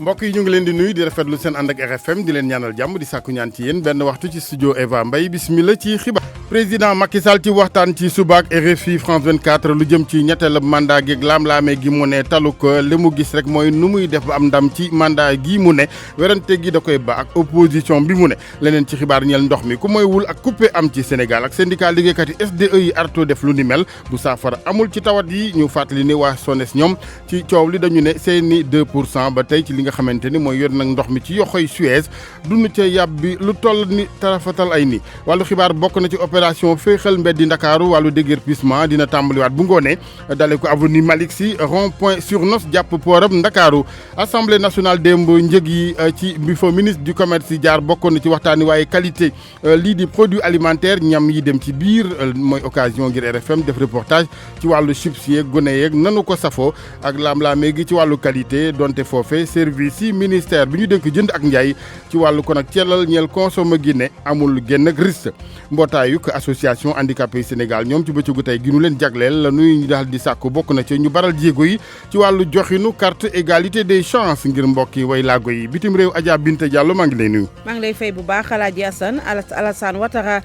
mbokk yi ñu ngi leen di nuyu di rafetlu seen ànd ak RFM di leen ñaanal jàmm di sàkku ñaan ci yéen benn waxtu ci studio Eva Mbaye bismillah ci xibaar. président Macky Sall ci waxtaan ci subaak RFI France 24 lu jëm ci ñetteelu mandat gi laam-laamee gi mu ne talu ko li mu gis rek mooy nu muy def ba am ndam ci mandat gi mu ne werante gi da koy ba ak opposition bi mu ne leneen ci xibaar ñeel ndox mi ku mooy wul ak coupé am ci Sénégal ak syndicat liggéeykat yi SDE yi arto def lu ni mel bu saafara amul ci tawat yi ñu fàttali ne waa SONES ñoom ci coow li dañu ne seeni 2% ba tey ci li nga xamante ni mooy yor nag ndox mi ci yoxoy Suez dund ca yàbbi lu toll ni tarafatal ay ni wàllu xibaar bokk na ci opération féexal mbeddi Ndakaaru wàllu déguerpissement dina tàmbaliwaat bu ngoonee dale ko avenue Malick Sy rond point Surnos jàpp pooram Ndakaaru assemblée nationale démb njëg yi ci bi fa ministre du commerce yi jaar bokkoon na ci waxtaani waaye qualité lii di produit alimentaire ñam yi dem ci biir mooy occasion ngir RFM def reportage ci wàllu chips yeeg gone yeeg nanu ko safoo ak laam-laamee gi ci wàllu qualité donte foofe service yi ministère bi ñu dénk jënd ak njaay ci wàllu kon ak cellal ñeel consommé gi ne amul génn ak risque mbootaayuk association handicapé Sénégal ñoom ci bëccëgu tey gi nu leen jagleel la nuy daal di sàkku bokk na ci ñu baral jéego yi ci wàllu joxinu carte égalité des chances ngir mbokki way laago yi bitim réew Adja Binta Diallo maa ngi lay nuyu. maa ngi lay fay bu baax Alaaji Alassane Ouattara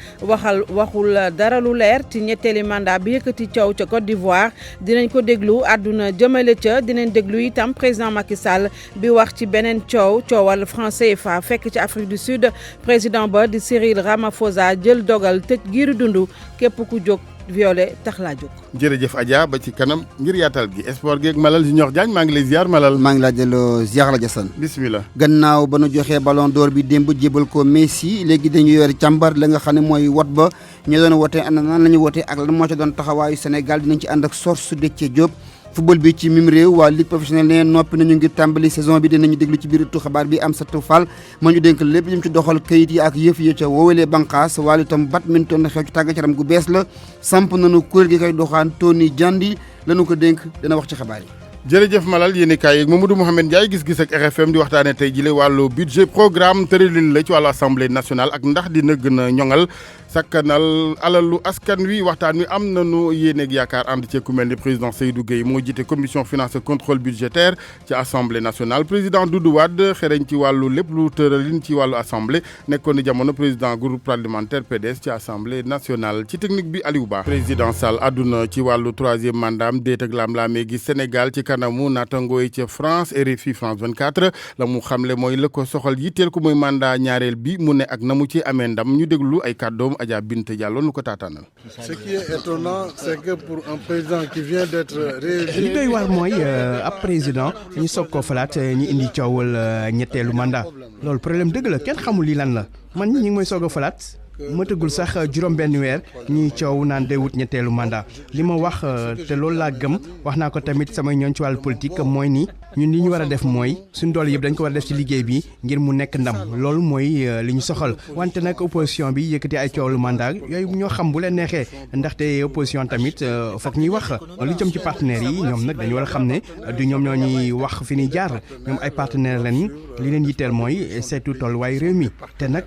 waxul dara lu leer ci ñetteeli mandat bi yëkkati coow ca Côte d'Ivoire dinañ ko déglu àdduna jëmale ca dinañ déglu itam président Macky Sall bi wax ci beneen coowal franc CFA fekk ci Afrique du Sud président ba di Cyril Ramaphosa jël dogal tëj giiru dundu képp ku jóg violé tax laa jóg. jërëjëf Adja ba ci kanam ngir yaatal gi sport geeg Malal Junior Diagne maa ngi lay ziar Malal. maa ngi laa delloo ziar la jasan bismillah. gannaaw ba nu joxee ballon d'or bi démb jébal ko Messi léegi dañu yor càmbar la nga xam ne mooy wot ba ñu doon wote ana nan la ñu wote ak lan moo ci doon taxawaayu Sénégal dinañ ci ànd ak Source Déthié Diop. football bi ci mim réew waa ligue professionnelle ne noppi nañu ngir tàmbali saison bi dinañu déglu ci biir tu xabaar bi Amsatou Fall moo ñu dénk lépp jëm ci doxal kayit yi ak yëf yi ca woowalee banqaas wàllu itam badminton xew ci tàggat yaram gu bees la samp nañu kuréel gi koy doxaan Tony Diandi lañu ko dénk dina wax ci xabaar yi. jërëjëf Malal yéen i kaay yeeg Mamadou Mouhamed Ndiaye gis-gis ak RFM di waxtaanee tey jile wàllu budget programme tëralin la ci wàllu assemblée nationale ak ndax dina gën a ñoŋal sakkanal alalu askan wi waxtaan wi am nañu yéeneeg yaakaar ànd ci ku mel ni président Seydou Gueye moo jiite commission finance et contrôle budgétaire ci assemblée nationale président Doudou Wade xereñ ci wàllu lépp lu tëralin ci wàllu assemblée nekkoon ni jamono président groupe parlementaire PDS ci assemblée nationale ci technique bi Aliou Ba. président Sall àdduna ci wàllu troisième mandat am déet ak laam-laamee gi Sénégal ci kanamu naatangoo yi ca France RFI France 24 la mu xamle mooy la ko soxal yitteel ko mooy mandat ñaareel bi mu ne ak na mu ci amee ndam ñu déglu ay kàddoom Adja Binta Diallo nu ko taataanal. Ce qui est étonnant c'est que pour un président qui vient d'être réélu. li doy waar mooy ab président ñu soog koo falaat ñu indi coowal ñetteelu mandat loolu problème dëgg la kenn xamul lii lan la man ñi ngi mooy soog a falaat. mëtagul sax juróom benn weer ñuy coow naan day wut ñetteelu mandat li ma wax te loolu laa gëm wax naa ko tamit samay ñooñ ci wàllu politique mooy ni ñun li ñu war a def mooy suñ doole yëpp dañ ko war a def ci liggéey bi ngir mu nekk ndam loolu mooy li ñu soxal wante nag opposition bi yëkkati ay coowlu mandat yooyu ñoo xam bu leen neexee ndaxte opposition tamit foog ñuy wax lu jëm ci partenaires yi ñoom nag dañu war a xam ne du ñoom ñoo ñuy wax fi ñuy jaar ñoom ay partenaires lañ li leen yitteel mooy seetu tolluwaay réew mi te nag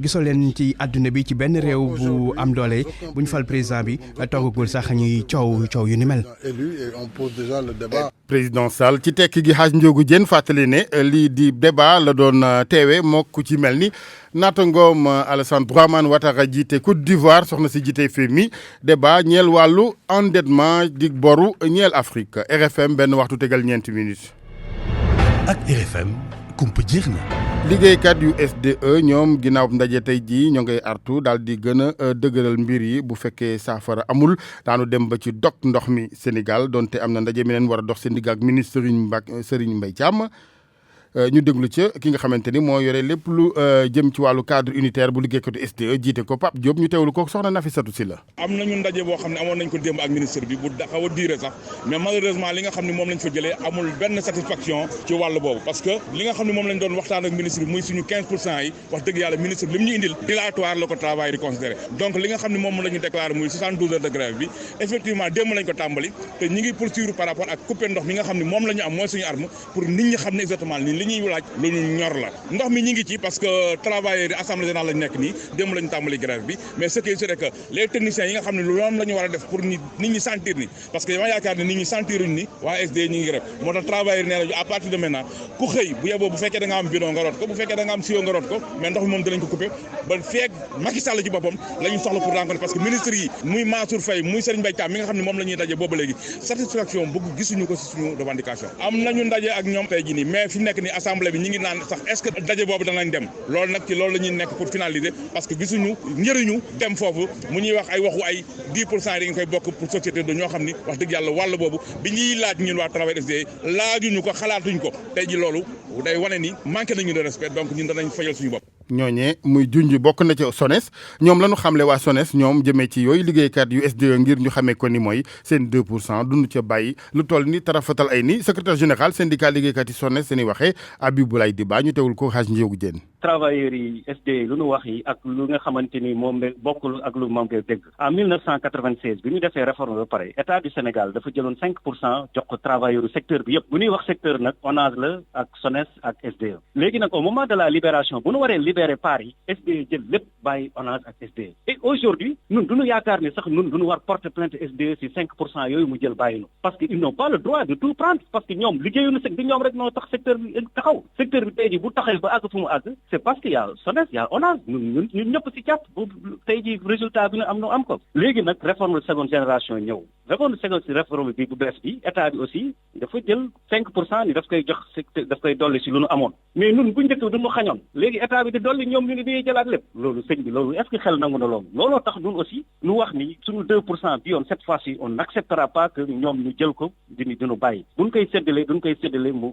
gisoo leen ci àdduna bi ci benn réew bu am doole bu ñu fal président bi toogagul sax ñuy coow yu ni mel. président Sall ci tekki gi Hadj Ndiogou Diène fàttali ne lii di débat la doon teewe moo ku ci mel ni naatangoom Alassane Ouattara jiite Côte d'Ivoire soxna si jiite FMI débat ñeel wàllu endettement di boru ñeel Afrique RFM benn waxtu tegal ñeenti minutes. ak RFM kumpa jeex na. liggéeykat yu SDE ñoom ginnaaw ndaje tey jii ñoo ngay artu daal di gën a dëgëral mbir yi bu fekkee saafara amul daanu dem ba ci dog ndox mi Sénégal donte am na ndaje mi leen war a dox seen digg ak ministre Serigne Mbaye Thiam ñu déglu ca ki nga xamante ni moo yore lépp lu jëm ci wàllu cadre unitaire bu liggéeykatu SDE jiite ko Pape Diop ñu teewlu ko soxna Nafissatou Sylla. am nañu ndaje boo xam ne amoon nañ ko démb ak ministre bi bu xaw a diire sax mais malheureusement li nga xam ne moom lañ fa jëlee amul benn satisfaction ci wàll boobu parce que li nga xam ne moom lañ doon waxtaan ak ministre bi muy suñu 15% yi wax dëgg yàlla ministre bi li mu ñu indil dilatoire la ko travail di considéré donc li nga xam ne moom la ñu déclaré muy 72 heures de grève bi effectivement démb lañ ko tàmbali te ñi ngi poursuivre par rapport ak coupé ndox mi nga xam ne moom la ñu am mooy suñu arme pour nit ñi xam ne exactement li ñuy laaj lu ñu ñor la ndox mi ñi ngi ci parce que travailleurs yi assemblée générale lañu nekk nii démb lañu tàmbali grève bi mais ce qui est sûr que les techniciens yi nga xam ne loolu la ñu war a def pour nit ñi sentir ni parce que dama yaakaar ne nit ñi sentiruñ ni waa SDE ñi ngi grève moo tax travailleurs yi nee nañu à partir de maintenant ku xëy bu yeboo bu fekkee da nga am bidon nga root ko bu fekkee da nga am siwo nga root ko mais ndox mi moom dinañ ko coupé ba feek Macky Sall ci boppam la ñu soxla pour rencontrer parce que ministre yi muy Mansour Faye muy Serigne Mbaye Thiam mi nga xam ne moom la ñuy daje booba léegi satisfaction bëgg gisuñu ko si suñu revendication am nañu ndaje ak ñoom tey jii nii mais fi mu nekk ni assemblée bi ñi ngi naan sax est-ce que daje boobu danañ dem loolu nag ci loolu la ñuy nekk pour finaliser parce que gisuñu njëriñu dem foofu mu ñuy wax ay waxu ay 10% yi nga koy bokk pour société de ñoo xam ni wax dëgg yàlla wàll boobu bi ñuy laaj ñun waa travail SDE laajuñu ko xalaatuñ ko tey ji loolu day wane ni manqué nañu de respect donc ñun danañ fajal suñu bopp. ñooñee muy junj bokk na ci SONES ñoom la ñu xamle waa SONES ñoom jëmee ci yooyu liggéeykat yu SDE ngir ñu xamee ko ni mooy seen 2% duñu ca bàyyi lu toll ni tarafatal ay ni secrétaire général syndicat liggéeykat yi SONES seen i waxee Abiboulaye Diba ñu teewul ko xaaj Ndiogou Diène. travailleurs yi SDE lu nu wax yi ak lu nga xamante ni moom bokkul ak lu moom koy dégg en 1996 bi ñu defee réforme ba pare état du Sénégal dafa jëloon 5% jox ko travailleurs secteur bi yëpp bu ñuy wax secteur nag ONAS la ak SONES ak SDE léegi nag au moment de la libération bu nu waree libérer part yi SDE jël lépp bàyyi ONAS ak SDE et aujourd'hui ñun du ñu yaakaar ni sax ñun du ñu war porter plainte SDE si 5% yooyu mu jël bàyyi nu parce que ils n'ont pas le droit de tout prendre parce que ñoom liggéeyuñu di ñoom rek noo tax secteur bi taxaw secteur bi tey jii bu taxawee ba àgg fu mu àgg c'est parce que y a SONES y a ONAS ñun ñëpp si jàpp bu tey jii résultat bi nu am ko léegi nag réforme de seconde génération ñëw réforme bi bu bees bi état bi aussi dafa jël 5% ni daf koy jox daf koy dolli si lu nu amoon mais ñun bu njëkk du ñu xañoon léegi état bi di dolli ñoom ñu ngi di jëlaat lépp loolu sëñ bi loolu est-ce que xel nangu na loolu looloo tax ñun aussi ñu wax ni suñu 2% bi yoon cette fois-ci on n'acceptera pas que ñoom ñu jël ko diñu bàyyi duñ koy séddale mu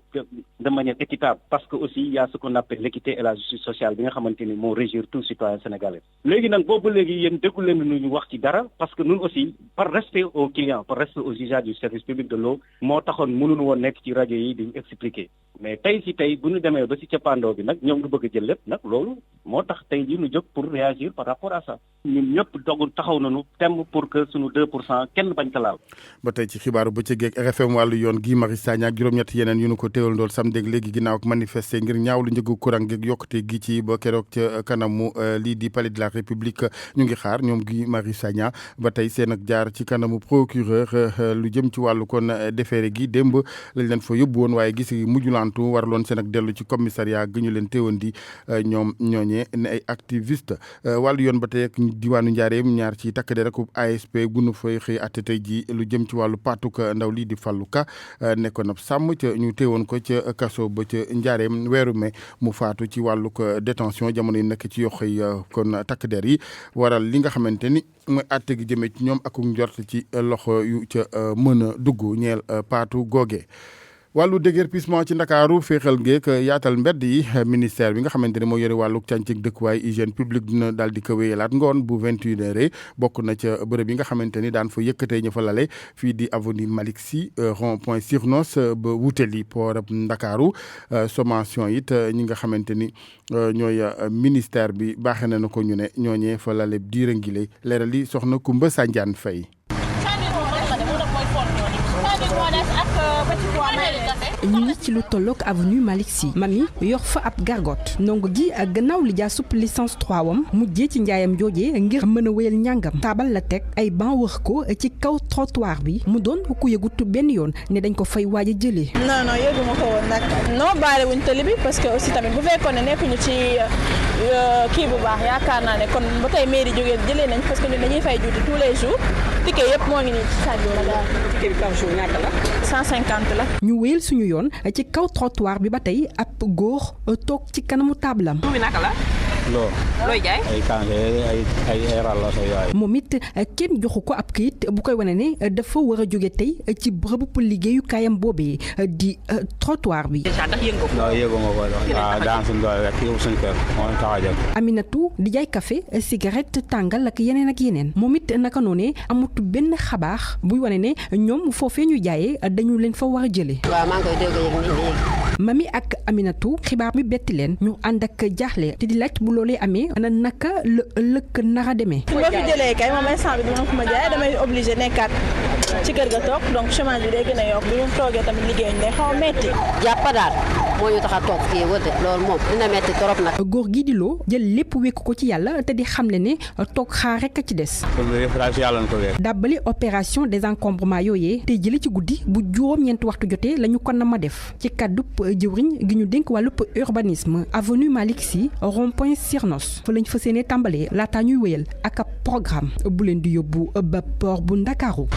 de manière équitable parce que aussi il y a ce qu'on appelle l'équité et la justice sociale bi nga xamante ni moo régir tout citoyen sénégalais léegi nag boobu léegi yéen déggu leen ñu wax ci dara parce que ñun aussi par respect aux clients par respect aux usagers du service public de l'eau moo taxoon mënuñu woon nekk ci rajo yi di expliquer mais tey bu ñu demee ba ci cappaandoo bi nag ñoom ñu bëgg a jël lépp nag loolu moo tax tey jii ñu jóg pour réagir par rapport à ça ñun ñëpp dogul taxaw nañu temm pour que suñu 2% kenn bañ ko laal. ba tey ci xibaaru bëccëg ak RFM wàllu yoon Guy Marius Sagna ak juróom-ñett yeneen yu nu ko teewal ndool samedi léegi ginnaaw ak manifester ngir ñaawlu njëgu courant gi yokkute gi ci ba keroog ca kanamu lii di palais de la République ñu ngi xaar ñoom Guy Marius Sagna ba tey seen ak jaar ci kanamu procureur lu jëm ci wàllu kon déféré gi démb lañ leen fa yóbbu woon waaye gis mujjulantu waraloon seen ak dellu ci commissariat gi ñu leen teewandi ñoom ñooñee ne ay activiste wàllu yoon ba tey ak diwaanu Njaareem ñaar ci takk der ak ASP gunu fay xëy atte tey ji lu jëm ci wàllu paatuk ndaw lii di Fallou Ka nekkoon ab sàmm ca ñu teewoon ko ca kaso ba ca Njaareem weeru mai mu faatu ci wàllu détention jamono yi nekk ci yoxoy kon takk der yi waral li nga xamante ni mooy atte gi jëmee ci ñoom ak njort ci loxo yu ca mën a dugg ñeel paatu googe wàllu déguerpissement ci Ndakaaru féexal geek yaatal mbedd yi ministère bi nga xamante ne moo yore wàllu càncig dëkkuwaay hygiène publique dina daal di ko wéyalaat ngoon bu 21h bokk na ca bërëb yi nga xamante ni daan fa yëkkatee ñu fa lale fii di avenue Malick Sy rond point Sirnos ba wutali port Ndakaaru sommation it ñi nga xamante ni ñooy ministère bi baaxee na ko ñu ne ñooñee fa lale diira ngile leeral li soxna Kumba Sandiane Faye ñu ngi ci lu tolloog avenue Malick Sy mami yor fa ab gargote ndongo gi gannaaw li jaa supp licence 3 wam mujjee ci njaayam joojee ngir mën a wéyal njàngam taabal la teg ay banc wër ko ci kaw trottoir bi mu doon ku yëgut benn yoon ne dañ ko fay waaj a jëlee. non yëguma ko woon nag non baale wuñ tëli bi parce que aussi tamit bu fekkoon ne nekkuñu ci kii bu baax yaakaar naa ne kon ba tey mairie jógee jëlee nañ parce que ñun dañuy fay juuti tous les jours ticket yëpp moo ngi nii ci salle bi la. ticket bi par jour ñaata la. 150 la. ñu wéyal suñu yoon ci kaw trottoir bi ba tey ab góor toog ci kanamu tablam. bi naka la. looy jaay. ay kànge ay ràlla sa yaay. moom it kenn joxu ko ab kayit bu koy wane ne dafa war a jóge tey ci bërëbu liggéeyukaayam boobee di trottoir bi. déjà ndax yëngu ko. non yëngu ma ko doon. waaw daan suñu doole rek yóbbu suñu kër moo tax a jóg. Aminatou di jaay café cigarette tàngal ak yeneen ak yeneen moom it naka noonee amut benn xabaar buy wane ne ñoom foofee ñu jaayee dañu leen fa war a jëlee. waaw maa ngi koy dégg yëg nii. mami ak Aminatou xibaar bi betti leen ñu ànd ak jaaxle te di laaj bu loolee amee na naka la ëllëg nar a demee. su ma fi jëlee kay moom instant bi dama ko ma jaay damay obligé nekkaat ci kër ga toog donc chômage bi day gën a yokk bu ñu toogee tamit liggéeyuñ day xaw a metti. jàpp daal moo ñu tax a toog fii wër de loolu moom dina metti trop nag. góor gi di loo jël lépp wékk ko ci yàlla te di xamle ne toog xaar rek a ci des. dàbbali opération désencombrement yooyee te jële ci guddi bu juróom-ñeenti waxtu jotee la ñu kon na ma def ci kàddub jëwriñ gi ñu dénk wàllub urbanisme avenue Malick Sy rond-point Sirnos fa lañ fas yéene tàmbalee laataa ñuy wéyal ak ab programme bu leen di yóbbu ba port bu Ndakaaru.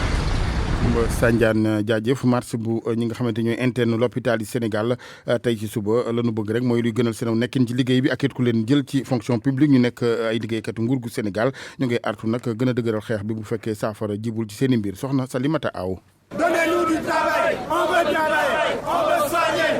Sandiane jaajëf marche bu ñi nga xamante ñooy interne l'hôpital du Sénégal tey ci suba la ñu bëgg rek mooy luy gënal seen nekkin ci liggéey bi ak it ku leen jël ci fonction publique ñu nekk ay liggéeykatu nguur gu Sénégal ñu ngay artu nag gën a dëgëral xeex bi bu fekkee saafara jibul ci seen i mbir soxna Salimata Aw. Donnez-nous du travail, on veut travailler, on veut soigner.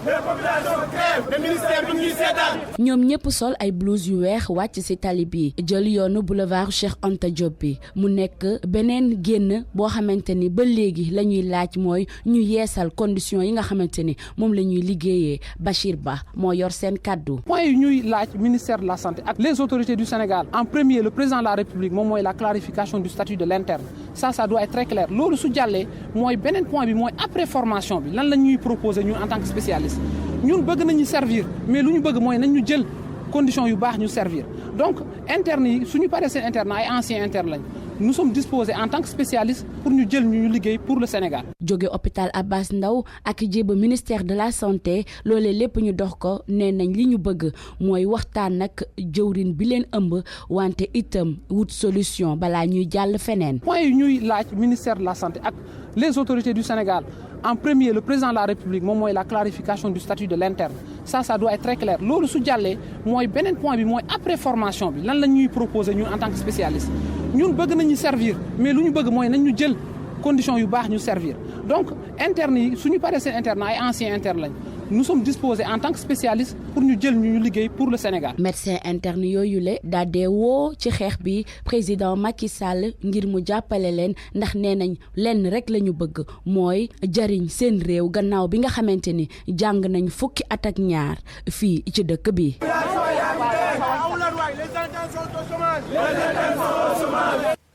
Les populations crèvent, le ministère bi ñuy seetaan. ñoom ñëpp sol ay blouse yu weex wàcc ci tali bi jël yoonu boulevard Cheikh Anta Diop bi mu nekk beneen génn boo xamante ni ba léegi la ñuy laaj mooy ñu yeesal conditions yi nga xamante ni moom la ñuy liggéeyee Bachir Ba moo yor seen kàddu. point yi ñuy laaj ministère de la santé ak les autorités du Sénégal en premier le président de la République moom mooy la clarification du statut de l'interne ça doit être très clair loolu su jàllee mooy beneen point bi mooy après formation bi lan la ñuy proposer ñun en tant que spécialiste ñun bëgg nañu servir mais lu ñu bëgg mooy nañ ñu jël conditions yu baax ñu servir donc interne yi suñu paree seen interne ay anciens internes lañ nous sommes disposés en tant que spécialistes pour ñu jël ñu liggéey pour le Sénégal. jóge hôpital Abass Ndao ak jéba ministère de la santé loolee lépp ñu dox ko nee nañ li ñu bëgg mooy waxtaan nag jëwrin bi leen ëmb wante itam wut solution balaa ñuy jàll feneen. point yi ñuy laaj ministère de la santé ak les autorités du Sénégal en premier le président de la République moom mooy la clarification du statut de l'interne ça doit être très clair loolu su jàllee mooy beneen point bi mooy après formation bi lan la ñuy proposer ñun en tant que spécialiste ñun bëgg nañu servir mais lu ñu bëgg mooy nañ ñu jël conditions yu baax ñu servir donc interne yi suñu paree seen interne ay anciens internes lañ nous sommes disposés en tant que spécialistes pour ñu jël ñu liggéey pour le Sénégal. médecin interne yooyu le daal dee woo ci xeex bi président Macky Sall ngir mu jàppale leen ndax nee nañ lenn rek la ñu bëgg mooy jariñ seen réew gannaaw bi nga xamante ni jàng nañ fukki at ak ñaar fii ci dëkk bi.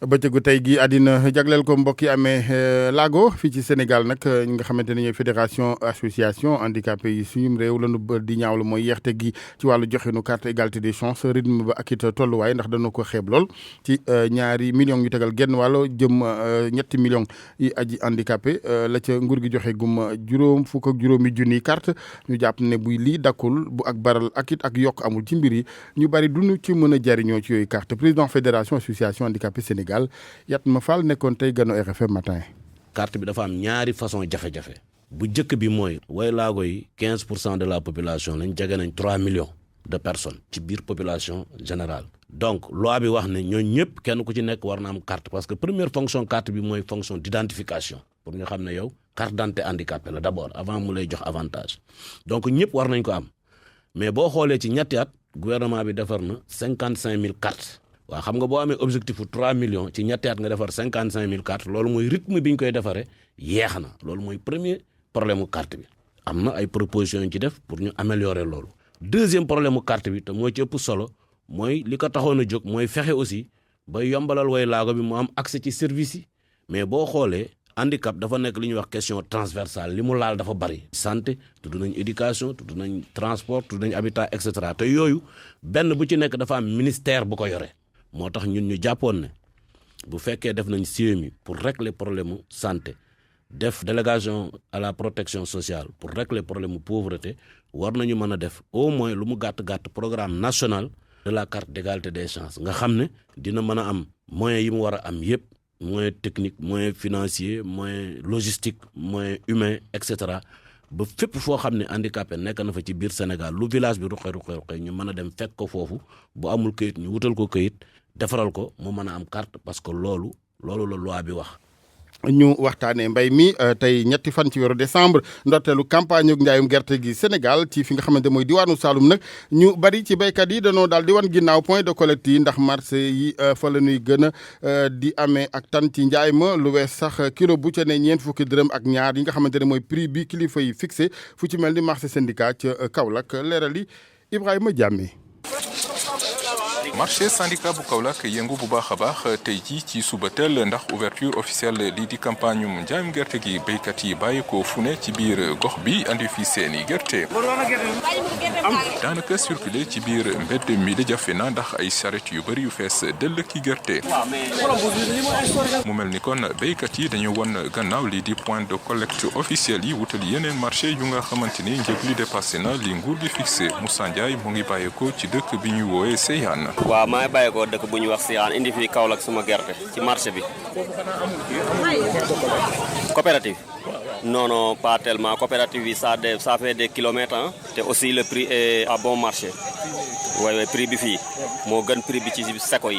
bëccëgu tey gi àddina jagleel ko mbokk yi amee laago fii ci Sénégal nag ñi nga xamante ne ñooy fédération association handicapé yi suñu réew lañu di ñaawlu mooy yeexte gi ci wàllu joxinu carte égalité des chances rythme ba ak it tolluwaay ndax dañoo ko xeeb lool ci ñaari millions yu tegal genn wàll jëm ñetti millions yi aji handicapé la ca nguur gi joxe gum juróom fukk ak juróomi junniy carte ñu jàpp ne buy lii dakkul bu ak baral ak it ak yokk amul ci mbir yi ñu bari duñu ci mën a jariñoo ci yooyu carte président fédération association handicapé Sénégal Yatma Fall nekkoon tey gano RFM matin. carte bi dafa am ñaari façon jafe-jafe bu njëkk bi mooy way laago yi 15% de la population lañ jege nañ 3 millions de personnes ci biir population générale donc loi bi wax ne ñooñu ñëpp kenn ku ci nekk war na am carte parce que première fonction carte bi mooy fonction d'identification pour ñu xam ne yow carte d'identité handicapé la d'abord avant mu lay jox avantage donc ñëpp war nañ ko am mais boo xoolee ci ñetti at gouvernement bi defar na 55 000 cartes. waaw xam nga boo amee objectif bu 3 millions ci ñetti at nga defar 55 000 cartes loolu mooy rythme bi ñu koy defaree yeex na loolu mooy premier problème mu carte bi am na ay propositions yu ñu ci def pour ñu améliorer loolu. deuxième problème mu carte bi te moo ci ëpp solo mooy li ko taxoon a jóg mooy fexe aussi ba yombalal way laago bi mu am accès ci service yi mais boo xoolee handicap dafa nekk li ñuy wax question transversale li mu laal dafa bari. santé tudd nañ éducation tudd nañ transport tudd nañ habitat et cetera te yooyu benn bu ci nekk dafa am ministère bu ko yore. moo tax ñun ñu jàppoon ne bu fekkee def nañ CMU pour régler problème mu santé def délégation à la protection sociale pour régler problème mu pauvreté war nañu mën a def au moins lu mu gàtt-gàtt programme national de la carte d'égalité des chances nga xam ne dina mën a am moyens yi mu war a am yëpp moyen technique moyen financier moyen logistique moyen humain et cetera ba fépp foo xam ne handicapé nekk na fa ci biir Sénégal lu village bi ruqe ñu mën a dem fekk ko foofu bu amul këyit ñu wutal ko këyit defaral ko mu mën a am carte parce que loolu la loi bi wax. ñu waxtaanee mbay mi tey ñetti fan ci weeru décembre ndorteelu campagne ak njaayum gerte gi Sénégal ci fi nga xamante mooy diwaanu Saloum nag ñu bari ci béykat yi dañoo daal di wan ginnaaw point de collecte yi ndax marché yi fa la ñuy gën a di amee ak tan ci njaay ma lu wees sax kilo bu ca ne ñeent fukki dërëm ak ñaar yi nga xamante ne mooy prix bi kilifa yi fixé fu ci mel ni marché syndicat ca Kaolack leeral yi Ibrahima Diamé. marché syndicat bu Kaolack yëngu bu baax a baax tey jii ci suba teel ndax ouverture officielle lii di campagne njaayum gerte gi béykat yi bàyyi ko fu ne ci biir gox bi andi fi seeni gerte. daanaka circuler ci biir mbedd mi di jafe na ndax ay charrette yu bëri yu fees dell ki gerte. mu mel ni kon béykat yi dañu won gannaaw lii di point de collecte officiel yi wutali yeneen marché yu nga xamante ni njëg li dépassé na li nguur gi fixé. Moussa Ndiaye mu ngi bàyyeekoo ci dëkk bi ñuy woowee Seyane. waaw maa ngi bàyyeekoo dëkk bu ñuy wax Seyane indi fii Kaolack suma gerte ci marché bi. coopérative. Non, pas tellement. Coopérative, ça fait des kilomètres. Hein. Et aussi, le prix est à bon marché. Oui, le prix bifi. Mon prix bifi, c'est quoi?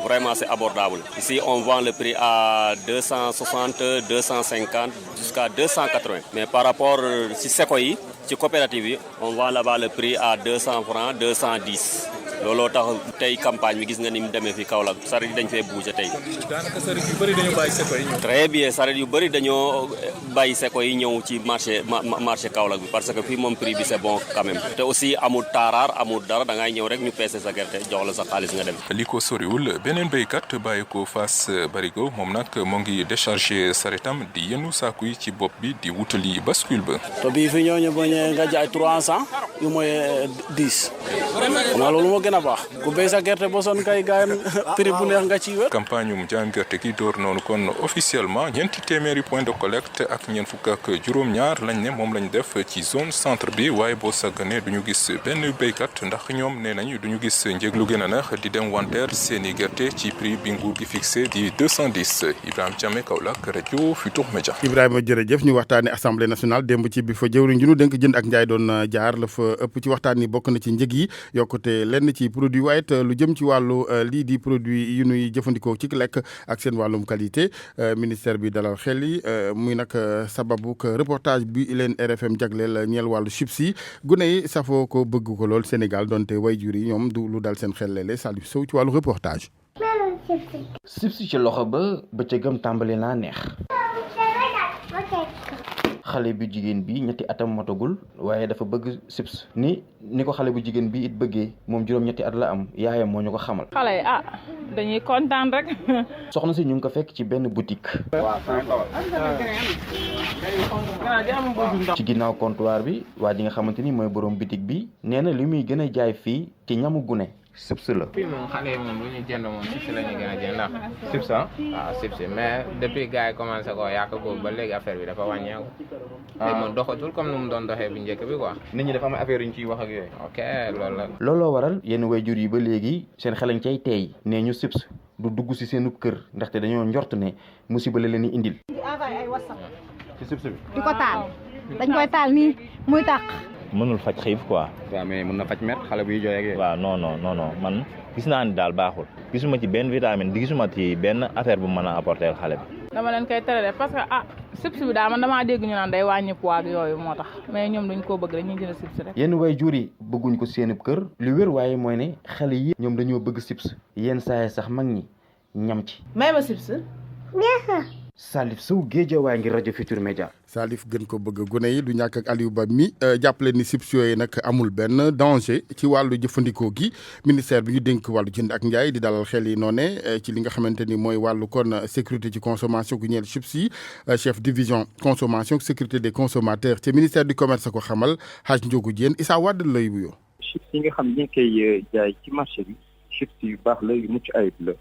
Vraiment, c'est abordable. Ici, on vend le prix à 260, 250 jusqu'à 280. Mais par rapport, si c'est quoi? Si coopérative, on vend là-bas le prix à 200 francs, 210. looloo tax tey campagne bi gis nga ni mu demee fi Kaolack saret yi dañ fee bouger tey. daanaka saret yu bëri dañoo bàyyi seko yi ñëw. très bien saret yu bëri dañoo bàyyi seko yi ñëw ci marché Kaolack bi parce que fii moom prix bi c'est bon quand même te aussi amul taaraar amul dara da ngay ñëw rek ñu peese sa gerte jox la sa xaalis nga dem. li ko soriwul beneen béykat bàyyi ko Fass Barigo moom nag moo ngi décharger saretam di yenu saaku yi ci bopp bi di wutali bascule ba. te bii fi ñooñu ba nga jaay 300 yu mooy 10. loolu moo gën a baax ku béy sa gerte boson kay gaay prix bu neex nga ci wër. campagne njaayum gerte gi door noonu kon officiellement ñeenti téeméeri point de collecte ak ñeent fukk ak juróom-ñaar lañ ne moom lañ def ci zone centre bi waaye boo sàgganee duñu gis benn béykat ndax ñoom nee nañ duñu gis njëg lu gën a neex di dem wanteer seeni gerte ci prix bi nguur gi fixé di 210 Ibrahima Diame Kaolack rajo Futur Média. Ibrahima jërëjëf ñu waxtaanee assemblée nationale démb ci bi fa jëwriñ ju nu dénk jënd ak njaay doon jaar la fa ëpp ci waxtaan ni bokk na ci njëg yi yokkute lenn ci produit waaye it lu jëm ci wàllu lii di produit yi nuy jëfandikoo ci lekk ak seen wàllum qualité ministère bi dalal xel yi muy nag sababu reportage bi leen RFM jagleel ñeel wàllu chips yi gune yi safoo ko bëgg ko lool Sénégal donte wayjur yi ñoom du lu dal seen xel léeg-léeg Salif Sow ci wàllu reportage. chips ci loxo ba bëccëgam tàmbali naa neex. xale bu jigéen bi ñetti atam motagul waaye dafa bëgg chips ni ko xale bu jigéen bi it bëggee moom juróom-ñetti at la am yaayam moo ñu ko xamal. xale yi dañuy kontaan rek. soxna si ñu ngi ko fekk ci benn boutique. ci ginnaaw comptoir bi waa ji nga xamante ni mooy borom boutique bi nee na li muy gën a jaay fii ci ñamu gune chips la. fii moom xale yi moom lu ñu jënd moom chips la ñu gën a jënd ndax. chips waaw chips mais depuis gars yi commencé koo yàq boobu ba léegi affaire bi dafa wàññeeku. te moom doxatul comme ni mu doon doxee bu njëkk bi quoi. nit ñi dafa am affaire yu ñu ciy wax ak yooyu. ok loolu la. looloo waral yenn waajur yi ba léegi seen xelañ cay teey nee ñu chips du dugg si seenu kër ndaxte dañoo njort ne musiba la leen di indil. ci chips bi. di ko taal dañ koy taal nii muy tàq. mënul faj xiif quoi. waaw mais mën na faj mer xale buy jooy ak yooyu. waaw non man gis naa ni daal baaxul gisuma ci benn vitamine gisuma ci benn affaire bu mën a apporter xale bi. dama leen koy tere def parce que chips bi daal man damaa dégg ñu naan day wàññi poids ak yooyu moo tax mais ñoom dañ koo bëgg dañuy jënd chips rek. yenn waajur yi bëgguñ ko seen kër li wér waaye mooy ne xale yi ñoom dañoo bëgg chips yenn saa yi sax mag ñi ñam ci. may ma chips. Salif Sow Guédiawaye ngir rajo Futur Média. Salif gën ko bëgg gune yi du ñàkk ak Aliou Ba mi jàppale ni chips yooyu nag amul benn danger ci wàllu jëfandikoo gi ministère bi ñu dénk wàllu jënd ak njaay di dalal xel yi noone ci li nga xamante ni mooy wàllu kon sécurité ci consommation gu ñeel chips yi chef division consommation sécurité des consommateurs ci ministère du commerce ko xamal Hadj Ndiogou Diène Issa Wade lay wuyoo. chips yi nga xam ne ñu ngi koy jaay ci marché bi chips yu baax la yu mucc ayib la.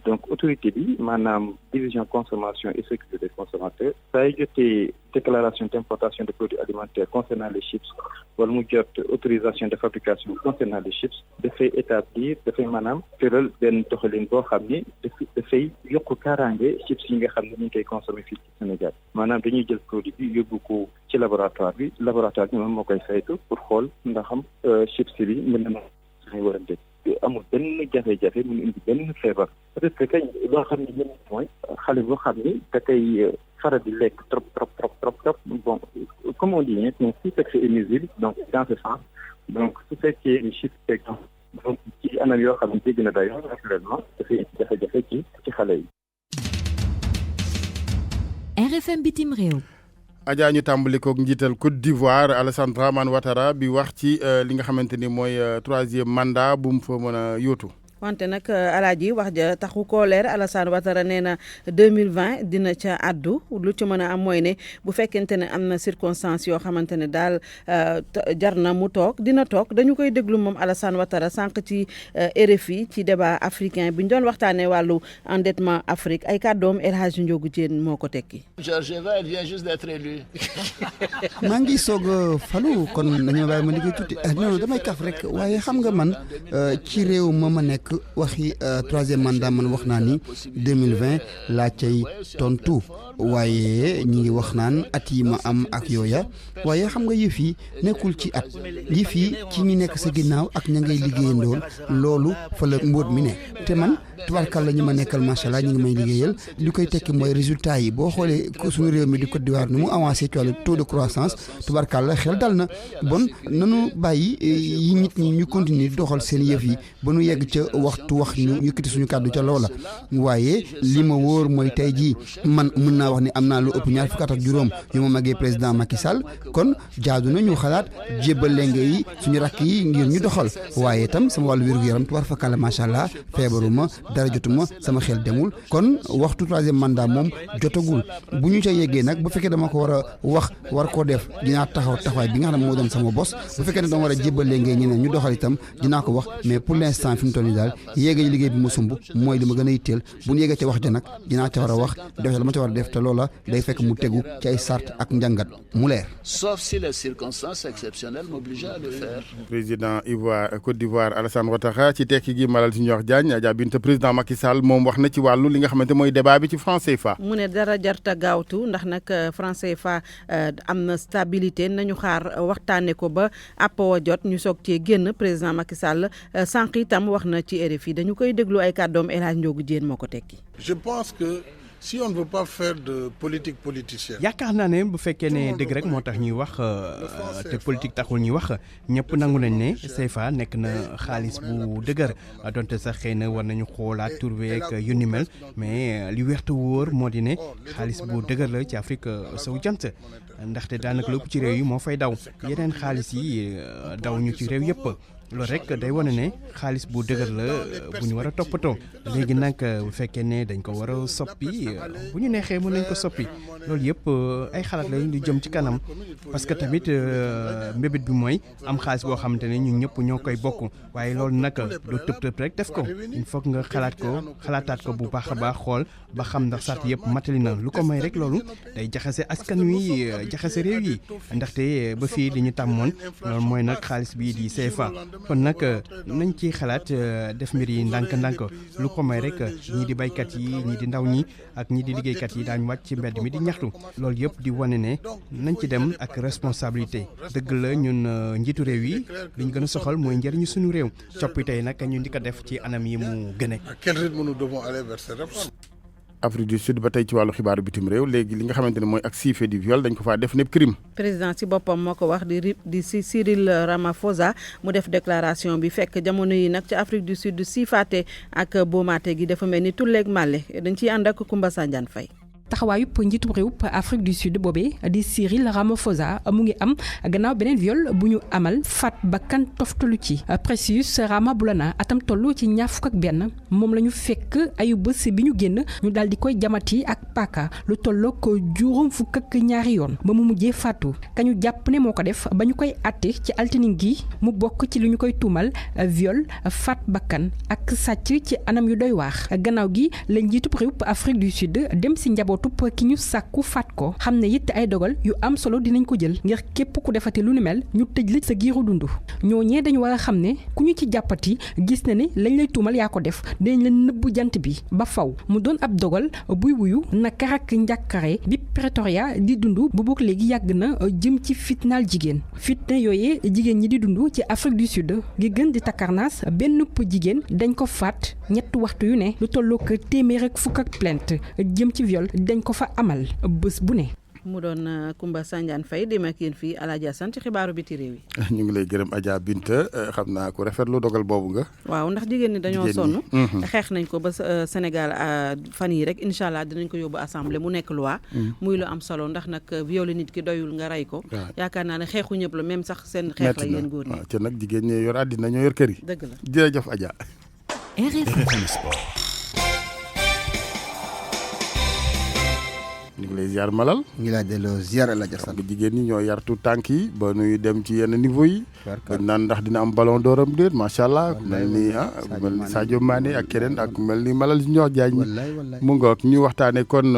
donc autorité bi maanaam division consommation et sécurité des consommateurs saa yu jotee déclaration d'importation de produits alimentaires concernant les chips wala mu jot autorisation de fabrication concernant les chips dafay maanaam tëral benn doxalin boo xam ni dafay yokk kaaraange chips yi nga xam ne ñu ngi koy consommer fii ci Sénégal maanaam dañuy jël produit bi yóbbu ko ci laboratoire bi moom moo koy saytu pour xool ndax am chips bi mën na war a dégg amul benn jafe-jafe mun indi benn feebar peut-être que kañ loo xam ne ñun mooy xale boo xam ni da koy faral di lekk trop bon comme on dit donc si c'est nuisible donc dans ce sens donc su fekkee ni chiffre exemple donc ci anam yoo xam ne jégg na dayoo naturellement dafay indi jafe-jafe ci xale yi. RFM bitim réew. Adja ñu tàmbali koog njiital Côte d'Ivoire Alassane Dramane Ouattara bi wax ci li nga xamante ni mooy 3e mandat bu mu fa mën a yóotu. wante nag alaaji wax ja taxu koo leer Alassane Ouattara nee na 2020 dina ca addu lu ci mën a am mooy ne bu fekkente ne am na circonstance yoo xamante ne daal jar na mu toog dina toog dañu koy déglu moom Alassane Ouattara sànq ci RFI ci débat africain bi ñu doon waxtaanee wàllu endettement Afrique ay kàddoom El Hadji Ndiogou Diène moo ko tekki. Georgieva elle vient juste d'être élue. maa ngi soog a falu kon dañoo bàyyi ma liggéey tuuti non damay kaf rek waaye xam nga man ci réew ma nekk waxi troisième mandat man wax naa ni 2020 laa cay tontu waaye ñi ngi wax naan at yi ma am ak yooya waaye xam nga yëf yi nekkul ci at yëf yi ci ñi nekk sa ginnaaw ak ña ngay liggéeyandool loolu fa la mbóot mi ne te man tubaarkal la ñi ma nekkal macha allah ñi ngi may liggéeyal li koy tekki mooy résultat yi boo xoolee suñu réew mi di Côte d'Ivoire nu mu avancé ci wàllu taux de croissance tubaarkal la xel dal na bon nanu bàyyi yi nit ñi ñu continuer doxal seen yëf yi ba nu yegg ca waxtu wax ñu yëkkati suñu kàddu ca loola waaye li ma wóor mooy tey jii man mën naa wax ni am naa lu ëpp ñaar fukki at ak juróom yu ma màggee président Macky Sall kon jaadu na ñu xalaat jébbal lenge yi suñu rakk yi ngir ñu doxal waaye itam sama wàllu wér-gu-yaram tubaar fakala macha allah feebaruma dara jotuma sama xel demul kon waxtu troisième mandat moom jotagul bu ñu ca yeggee nag bu fekkee dama ko war a wax war koo def dinaa taxawaay bi nga xam ne moo doon sama bos bu fekkee ne dama war a jébbal lenge ñeneen ñu doxal itam dinaa ko wax mais pour l'instant fi mu toll nii daal yeggee liggéey bi mu sumb mooy li ma gën a yitteel bu ñu yeggee ca wax ja nag dinaa ca war a wax def la ma ca war a def te loola day fekk mu tegu ci ay sart ak njàngat mu leer. Sauf si les circonstances exceptionnelles m'obligent à le faire. président Côte d'Ivoire Alassane Ouattara ci tekki gi Malal Junior Diagne Adja Binta président Macky Sall moom wax na ci wàllu li nga xamante mooy débat bi ci franc CFA. mu ne dara jarta gaawtu ndax nag franc CFA am na stabilité nañu xaar waxtaanee ko ba àppoo jot ñu soog cee génn président Macky Sall sànq itam wax na ci RFI dañu koy déglu ay kàddoom El Hadji Ndiogou Diène moo ko tekki. Je pense que si on ne veut pas faire de politique politicienne. yaakaar naa ne bu fekkee ne dëgg rek moo tax ñuy wax te politique taxul ñuy wax ñëpp nangu nañ ne CFA nekk na xaalis bu dëgër donte sax xëy na war nañu xoolaat tur beeg yu ni mel mais li wér te wóor moo di ne xaalis bu dëgër la ci Afrique sowu jant ndaxte daanaka lépp ci réew yi moo fay daw yeneen xaalis yi daw ñu ci réew yëpp. loolu rek day wane ne xaalis bu dëgër la bu ñu war a toppatoo léegi nag bu fekkee ne dañ ko war a soppi bu ñu neexee mën nañ ko soppi loolu yëpp ay xalaat la lu jëm ci kanam parce que tamit mbébét bi mooy am xaalis boo xamante ne ñun ñëpp ñoo koy bokk waaye loolu nag doo tëb rek def ko il faut nga xalaataat ko bu baax a baax xool ba xam ndax sart yëpp matali na lu ko may rek loolu day jaxase askan wi jaxase réew yi ndaxte ba fii li ñu tàmmoon loolu mooy nag xaalis bii di CFA. kon nag nañ ci xalaat def mbir yi ndànk-ndànk lu ko may rek ñii di baykat yi ñii di ndaw ñi ak ñii di liggéeykat yi daañu wàcc ci mbedd mi di ñaxtu loolu yëpp di wane ne nañ ci dem ak responsabilité dëgg la ñun njiitu réew yi li ñu gën a soxal mooy njëriñu suñu réew coppite yi nag ñu di ko def ci anam yi mu gëne. À quel rythme nous devons aller vers ces réformes? Afrique du Sud ba tey ci wàllu xibaaru bitim réew léegi li nga xamante ne mooy ak siifee di viol dañ ko faa def népp crime. président si boppam moo ko wax di Cyril Ramaphosa mu def déclaration bi fekk jamono yi nag ci Afrique du Sud siifaate ak boomaate gi dafa mel ni tulleeg màlle dañ ciy ànd ak Koumba Sandiane Faye. taxawaayu njiitu réew Afrique du Sud boobee di Cyril Ramaphosa mu ngi am gannaaw beneen viol bu ñu amal faat bakkan toftalu ci Precious Ramabulana atam toll ci 21 moom la ñu fekk ayu bés bi ñu génn ñu daal di koy jamati ak paaka lu tolloo ko juróom fukk ak ñaari yoon ba mu mujjee faatu kañu jàpp ne moo ko def ba ñu koy àtte ci altine gi mu bokk ci li ñu koy tuumal viol faat bakkan ak sàcc ci anam yu doy waar gannaaw gi la njiitu réew Afrique du Sud dem si njaboot tupp ki ñu sàkku faat ko xam ne it ay dogal yu am solo dinañ ko jël ngir képp ku defati lu ni mel ñu tëj la sa giiru dund ñooñee dañu war a xam ne ku ñu ci jàppati gis na ne lañ lay tuumal yaa ko def dañ leen nëbbu jant bi ba faw mu doon ab dogal buy wuyu naka ak njàkkare bi Pretoria di dund bu bokk léegi yàgg na jëm ci fitnaal jigéen fitna yooyee jigéen ñi di dund ci Afrique du Sud gi gën di takkarnaas benn jigéen dañ ko faat ñetti waxtu yu ne lu tolloo ko téeméer ak fukk ak plainte jëm ci viol dañ ko fa amal bés bu ne. mu doon Koumba Sandiane Faye dem ak yéen fii Alaaji Assane ci xibaaru biti réew yi. ñu ngi lay gërëm Adja Binta xam naa ko rafetlu dogal boobu nga. waaw ndax jigéen ñi dañoo sonn. xeex nañ ko ba Sénégal fan yi rek incha allah dinañ ko yóbbu assemblée mu nekk loi. muy lu am solo ndax nag violé nit ki doyul nga rey ko. yaakaar naa ne xeexu ñëpp la même sax seen xeex la yéen góor ñi. waaw te nag jigéen ñi yor àddina ñoo yor kër yi. dëgg la jërëjëf Adja. RFM Sport. ñu ngi lay ziar Malal. ñu ngi lay delloo ziar El Hadj Assane. jigéen ñi ñoo yartu tànk yi ba nuy dem ci yenn niveau yi. ba naan ndax dina am ballon d'or am déet macha allah. mel ni mel ni Sadio Mané ak keneen ak mel ni Malal Junior Diagne. mu ngoog ñu waxtaanee kon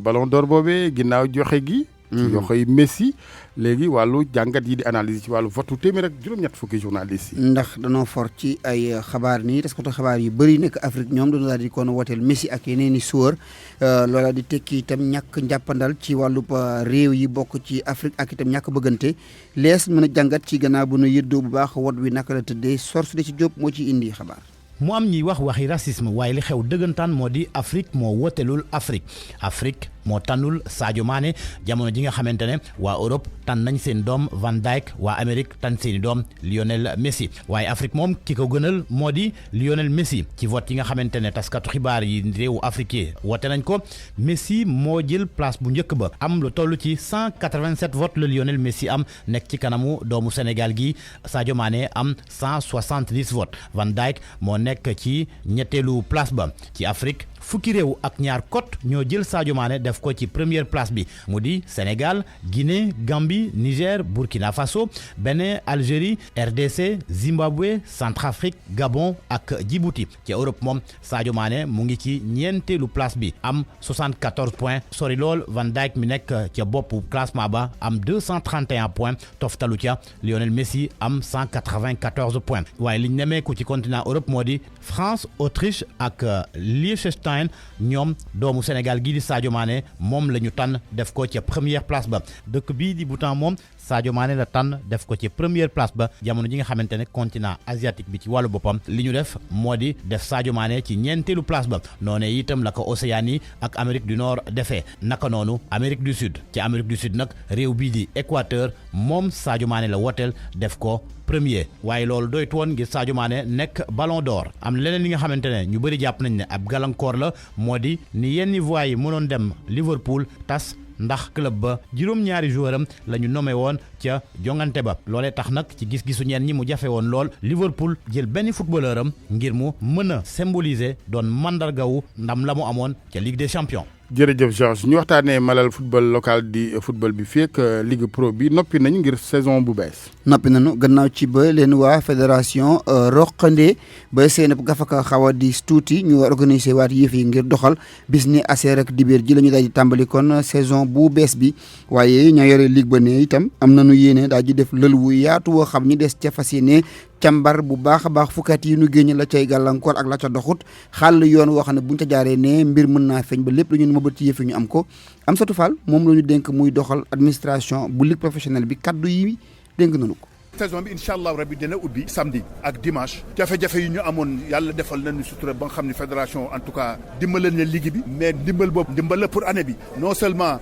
ballon d'or boobee ginnaaw joxe gi. ci joxe Messi. léegi wàllu jàngat yi di analyse ci wàllu vote téeméer ak juróom-ñett fukki journaliste yi. ndax danoo for ci ay xabaar nii taskatu xabaar yu bëri nekk Afrique ñoom dañoo daal di kon woteel Messi ak yeneen i joueur loola di tekki itam ñàkk njàppandal ci wàllu réew yi bokk ci Afrique ak itam ñàkk bëggante lees mën a jàngat ci gannaaw bu nu yëddoo bu baax wot wi naka la tëddee source de ci Diop moo ci indi xabaar. mu am ñuy wax waxi racisme waaye li xew dëggantaan moo di Afrique moo wotelul Afrique moo tànnul Sadio Mané jamono ji nga xamante ne waa Europe tànn nañ seen doom Van Dijk waa Amérique tànn seeni doom Lionel Messi waaye Afrique moom ki ko gënal moo di Lionel Messi ci vote yi nga xamante ne taskatu xibaar yi réewu africain wote nañ ko Messi moo jël place bu njëkk ba am lu toll ci 187 votes la Lionel Messi am nekk ci kanamu doomu Sénégal gi Sadio Mané am 170 votes Van Dijk moo nekk ci ñetteelu place ba ci Afrique fukki réew ak ñaar cote ñoo jël Sadio Mané def ko ci première place bi mu di Sénégal Guinée Gambie Niger Burkina Faso Bénin Algérie RDC Zimbabwe Centrafrique Gabon ak Djibouti ci Europe moom Sadio Mané mu ngi ci ñeenteelu place bi am 74 points sori lool Van Dijk mi nekk ca boppu classement ba am 231 points toftalu ca Lionel Messi am 194 points waaye liñ nemeeku ci continent Europe moo di France Autriche ak Liechtenstein ñoom doomu Sénégal gii di Sadio Mané moom la ñu tànn def ko ca première place ba dëkk bii di Bhoutan moom Sadio Mané la tànn def ko ci première place ba jamono ji nga xamante ne continent asiatique bi ci wàllu boppam li ñu def moo di def Sadio Mané ci ñeenteelu place ba noonee itam la ko Océanie ak Amérique du Nord defee naka noonu Amérique du Sud ci Amérique du Sud nag réew bii di Équateur moom Sadio Mané la woteel def ko premier waaye loolu doytu woon ngir Sadio Mané nekk ballon d'or am leneen li nga xamante ne ñu bëri jàpp nañ ne ab gàllankoor la moo di ni yenn voix yi mënoon dem Liverpool tas ndax club ba juróom-ñaari joueur am la ñu nommé woon ca jongante ba loolee tax nag ci gis-gisu ñenn ñi mu jafe woon lool Liverpool jël benn footballeur am ngir mu mën a symboliser doon mandargawu ndam la mu amoon ca Ligue des Champions. jërëjëf Georges ñu waxtaanee Malal football local di football bi fii ak Ligue Pro bi noppi nañ ngir saison bu bees. noppi nañu gannaaw ci ba leen waa fédération roqande ba seen gafaka xaw a di tuuti ñu organiser waat yëf yi ngir doxal bis ni aseer ak dibéer ji la ñu daal di tàmbali kon saison bu bees bi waaye ñoo yore ligue ba ne itam am nañu yéene daal di def lël wu yaatu woo xam ñi des ca fas yéene càmbar bu baax a baax fukkat yi ñu génn la cay gàllankoor ak la ca doxut xàll yoon woo xam ne buñ ca jaaree ne mbir mën naa feeñ ba lépp lu ñu mëbët ci yëf yi ñu am ko Amsatou Fall moom la ñu dénk muy doxal administration bu ligue professionnelle bi kaddu yi dénk nañu ko. saison bi incha allah rabi dina ubbi samedi ak dimanche jafe-jafe yi ñu amoon yàlla defal nañu sutura ba nga xam ne fédération en tout cas dimbal na ligue bi mais ndimbal boobu ndimbal la pour année bi non seulement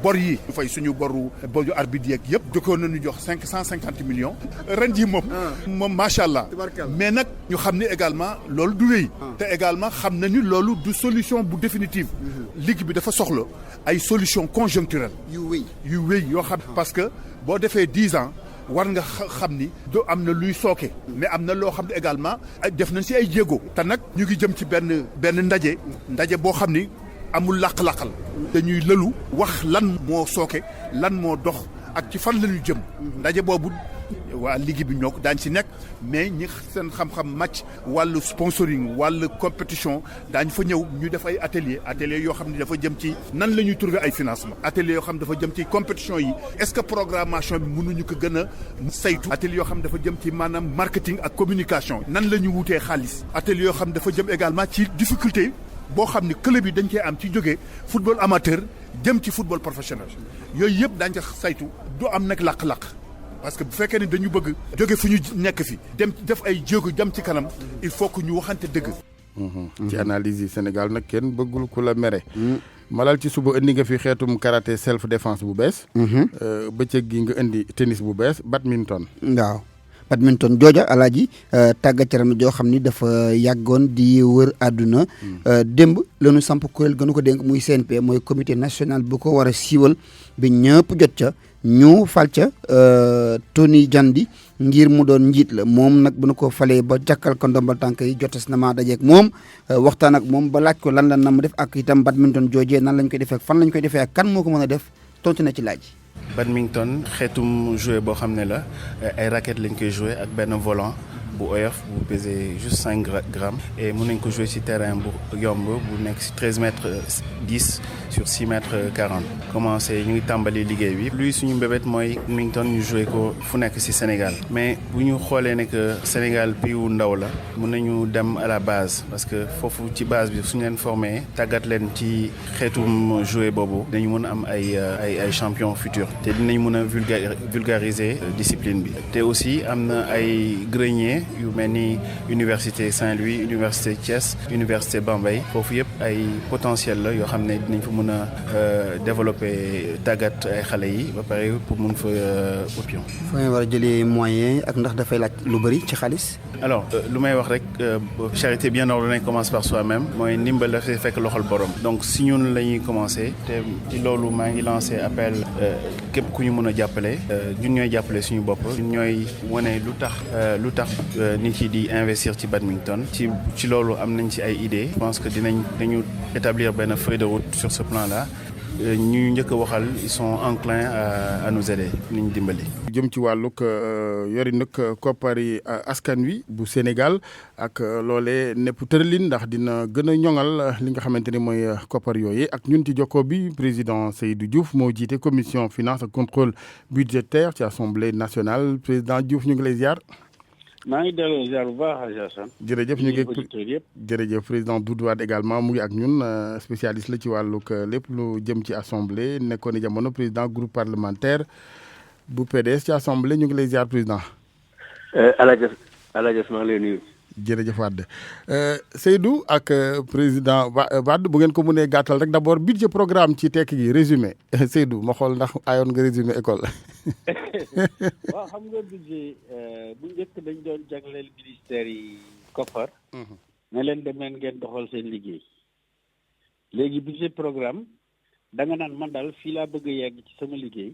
bor yi ñu fay suñu boru arbitre yeeg yëpp jokkoon nañu jox 550 millions ren ji moom macha allah mais nag ñu xam ne également loolu du wéy te également xam nañu loolu du solution bu définitive ligue bi dafa soxla ay solution conjoncturelle yu wéy yoo xam parce que boo defee 10 ans war nga xam ni do am na luy sooke mais am na loo xam ne également def nañ si ay jéego te nag ñu ngi jëm ci benn ndaje boo xam ni amul làq-làqal dañuy lëlu wax lan moo sooke lan moo dox ak ci fan la ñu jëm ndaje boobu waa ligue bi ñoo ko daañ ci nekk mais ñi seen xam-xam màcc wàllu sponsoring wàllu compétition daañ fa ñëw ñu def ay atelier yoo xam ne dafa jëm ci nan la ñuy trouver ay financement atelier yoo xam dafa jëm ci compétition yi est-ce que programmation bi mënuñu ko gën a saytu atelier yoo xam dafa jëm ci maanaam marketing ak communication nan la ñu wutee xaalis atelier yoo xam dafa jëm également ci difficulté boo xam ne club yi dañ cee am ci jógee football amateur jëm ci football professionnel yooyu yëpp daañ ko saytu du am nag làq-làq parce que bu fekkee ne dañu bëgg jóge fu ñu nekk fi dem def ay jéego jëm ci kanam il faut que ñu waxante dëgg. ci analyse yi Sénégal nag kenn bëggul ku la mere. Malal ci suba indi nga fi xeetum karaté self défense bu bees. bëccëg gi nga indi tennis bu bees badminton. waaw badminton jooja alaaji tàggat yaram joo xam ni dafa yàggoon di wër àdduna. démb la ñu samp kuréel gënu ko dénk muy CNP mooy comité national bu ko war a siiwal bi ñëpp jot ca. ñu fal ca Tony Jandi ngir mu doon njiit la moom nag bu nu ko falee ba jàkkal ko ndombal tànk yi jotes na maa dajeeg moom waxtaan ak moom ba laaj ko lan la na mu def ak itam badminton joojee nan lañ koy defee ak fan lañ koy defee ak kan moo ko mën a def tontu na ci laaj. badminton xeetum joué boo xam ne la ay raquettes lañ koy joué ak benn volant bu oyof bu pesé juste 5 grammes et mun nañ ko joué ci terrain bu yomb bu nekk ci 13 mètres 10 sur 6 mètres 40. commencé ñu ngi tàmbali liggéey bi luy suñu mbébét mooy badminton ñu joué ko fu nekk ci Sénégal mais bu ñu xoolee ne que Sénégal pays wu ndaw la mun nañu dem à la base parce que foofu ci base bi suñu leen formé tàggat leen ci xeetum joué boobu dañu mën a am ay champion futur te dinañ mën a vulgariser discipline bi te aussi am na ay grenier yu mel ni université Saint-Louis université Thiès université Bambey foofu yëpp ay potentiel la yoo xam ne dinañ fa mën a développer tàggat ay xale yi ba pare pour mun fa opion. fa ngeen war a jëlee moyen ak ndax dafay laaj lu bëri ci xaalis. alors lu may wax rek charité bien ordonnée commence par soi-même mooy ndimbal dafay fekk loxol borom donc si ñun la ñuy commencer te ci loolu maa ngi lancé appel képp ku ñu mën a jàppale ñun ñooy jàppale suñu bopp ñun ñooy wane lu tax nit yi di investir ci badminton ci loolu am nañ ci ay idées je pense que dañu établir benn feuille de route sur ce plan-là ñu njëkk a waxal ils sont enclins à nous aider ni ñu dimbali. jëm ci wàllug yori nag koppari askan wi bu Sénégal ak loolee nepp tëralin ndax dina gën a ñoŋal li nga xamante ni mooy koppar yooyu ak ñun ci jokkoo bi président Seydou Diouf moo jiite commission finance ak contrôle budgétaire ci assemblée nationale président Diouf ñu ngi lay ziar. maa ngi delloo ziar bu baax Assane. jërëjëf ñu ngi jërëjëf président Doudou Wade également mu ngi ak ñun spécialiste la ci wàllug lépp lu jëm ci assemblée nekkoon ni jamono président groupe parlementaire bu PDS ci assemblée ñu ngi lay ziar président. Alaaji maa ngi lay nuyu. jërëjëf Wade Seydou ak président Wade bu ngeen ko mënee gàttal rek d'abord budget programme ci tekk gi résumé Seydou ma xool ndax ayoon nga résumé école. waaw xam nga budget bu njëkk dañ doon jagleel ministère yi koppar. ne leen dem leen ngeen doxal seen liggéey. léegi budget programme da nga naan man daal fii laa bëgg a yegg ci sama liggéey